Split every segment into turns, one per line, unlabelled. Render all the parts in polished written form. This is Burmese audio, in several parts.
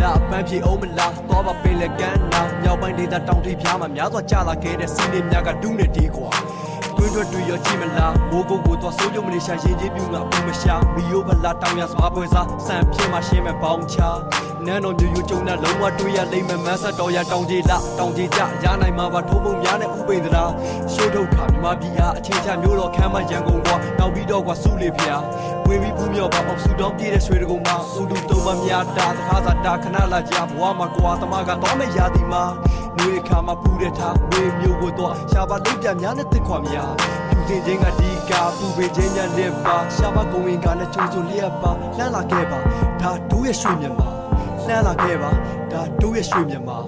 လာပန်းပြေအောင်မလားသွားပါပင်လက်ကန်နာမြောက်ပိုင်းဒေသတောင်ထိပ်ဖျားမှာများစွာကြာလာခဲ့တဲ့စီးနေများကတူးနေတေးကွာတွင်းတွေ့ရောကြည့်မလားမိုးကုတ်ကိုသွားစိုးကြမလေးရှာရင်ကြီးပြူငါဘူးမရှာမီယိုဘလာတောင်ရစွာပွဲစားစံပြင်းမှရှင်းမဲ့ပေါင်းချနန်းတော်မျိုးရိုးကျုံနဲ့လုံးဝတွေးရလိမ့်မယ်မန်းဆက်တော်ရတောင်ကြီးလာတောင်ကြီးကြရနိုင်မှာပါထုံးပုံများနဲ့ဥပိန်သလားရှိုးထုတ်ခါမြမပြည်အားအခြေချမျိုးတော်ခမ်းမရန်ကုန်ကွာနောက်ပြီးတော့ကွာစုလေဖျားဝင်ပြီးဘူးမြော့ပါအောင်စုတောင်းပြေးတဲ့ရွှေတကုံမှာဥဒူတုံးမများတာတခါသာတာခဏလာကြဘဝမှာကွာသမားကတော့မရသည်မှာနှွေခါမှာပူတဲ့ထားဝေမျိုးကိုတော့ရှာပါလိပ်ပြများနဲ့တစ်ခွာများပြူစင်ချင်းကဒီကာပူပေချင်းညာလက်ပါရှာပါကုံဝင်ကနဲ့ချုံချုံလျက်ပါလှမ်းလာခဲ့ပါဒါတို့ရဲ့ရွှေမြန်မာလှမ်းလာခဲ့ပါဒါတို့ရဲ့ရွှေမြန်မာ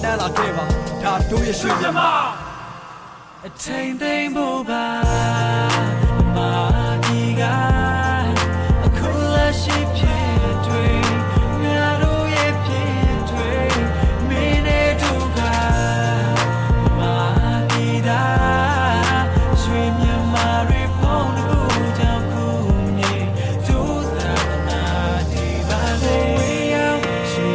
လှမ်းလာခဲ့ပါဒါတို့ရဲ့ရွှေမြန်မာ
အထိန်သိမ်းဖို့ပါမာဒီကအခုလက်ရှိဖြစ်တွေငါတို့ရဲ့ဖြစ်တွေမင်းနဲ့တို့ကမာဒီတာရွှေမြန်မာတွေပုံလို့ကြောင့်ခုနေတို့သာနာဒီပါလေရွှေ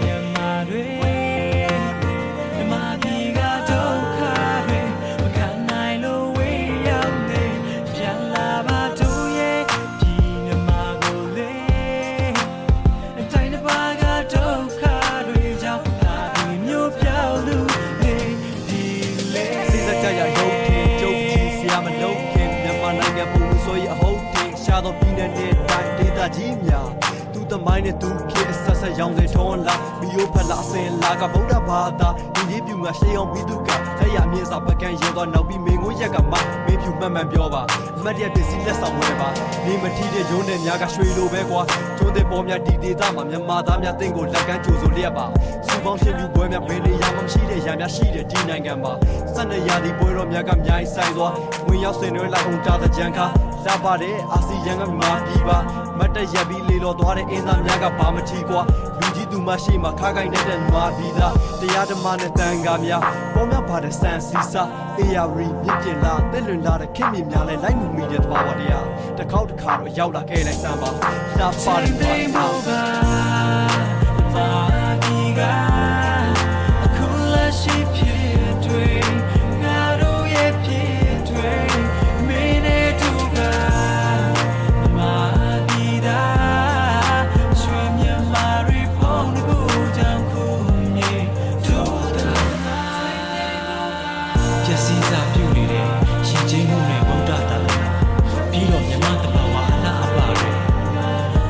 မြန်မာတွေမြန်မာဒီကဒုက္ခတွေမခံနိုင်လို့ဝေးရောက်နေပြန်လာပါတို့ရဲ့ပြည်မြန်မာကိုလေတိုင်းတစ်ပါးကဒုက္ခတွေကြောင့်ဒါဒီမျိုးပြောင်းလို့နေဒီလေ
စိတ်ကြရရုပ်ထင်ကြုတ်ကြီးဆရာမလုံးခင်မြန်မာနိုင်ငံပုံဆိုရအဟုတ်တင်ရှာတော့ပြည်နယ်နဲ့တိုင်းဒေသကြီးများသူသမိုင်းနဲ့သူခေတ်ဆက်ဆက်ရောင်စင်ထွန်းလာမီယိုဖလာအစင်လာကဗုဒ္ဓဘာသာဒီကြီးပြူငါရှေးအောင်ပြီးသူကလက်ရမြင့်စာပကံရဲတော့နောက်ပြီးမင်းကိုရက်ကမှမင်းဖြူမှန်မှန်ပြောပါအမတ်ရပစ္စည်းလက်ဆောင်ဝဲပါနေမထီးတဲ့ရုံးတဲ့များကရွှေလိုပဲကွာကျွန်းတဲ့ပေါ်များဒီဒေသမှာမြန်မာသားများတင်ကိုလက်ကမ်းကြိုဆိုလျက်ပါစူပေါင်းရှင်ပြူပွဲများဘယ်နေရာမှမရှိတဲ့ရာများရှိတဲ့ဒီနိုင်ငံမှာစက်နေရာဒီပွဲတော်များကအများကြီးဆိုင်သွားဝင်ရောက်ဆင်နွှဲလိုက်အောင်တာတဲ့ကြံခါလာပါတဲ့အာဆီယံကမာပြီးပါမတ်တရက်ပြီးလေလော်သွားတဲ့အင်းသားများကဘာမထီကွာလူကြီးသူမရှိမှခါကိုင်းတဲ့မာပြီးသားတရားဓမ္မနဲ့တန်ခါများပေါ်များပါတဲ့စံစီစာအေယာရီမြင့်ကျင်လာတက်လွင်လာတဲ့ခင်မြများလဲလိုက်မှုမိတဲ့တဘာဝတရားတစ်ခေါက်တစ်ခါတော့ရောက်လာခဲ့လိုက်စမ်းပါလာပါတဲ့ဘာသာ
မာဒီကအခုလက်ရှိဖြစ်တွေငါတို့ရဲ့ဖြစ်တွေမင်းနဲ့တို့ကမာဒီတာရွှေမြန်မာတွေပုံလို့ကြောင့်ခုမြေတို့တာပျက်စီးစာပြုနေတဲ့ရှင်ချင်းမှုနဲ့ဗုဒ္ဓတာပြီးတော့မြန်မာတဘာဝအလားအပါတွေ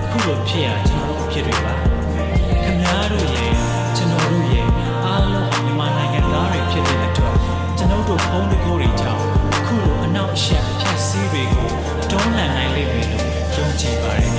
အခုလိုဖြစ်ရကျွန်တော်ဖြစ်တွေပါခင်ဗျားတို့ရဲ့ကျွန်တော်တို့ရဲ့အားလုံးမြန်မာနိုင်ငံသားတွေဖြစ်တဲ့အတွက်ကျွန်တော်တို့ဘုံတကိုးတွေကြောင့်အခုလိုအနောက်အရှက်ဖြတ်စည်းတွေကိုတွန်းလှန်နိုင်လိမ့်မယ်လို့ယုံကြည်ပါတယ်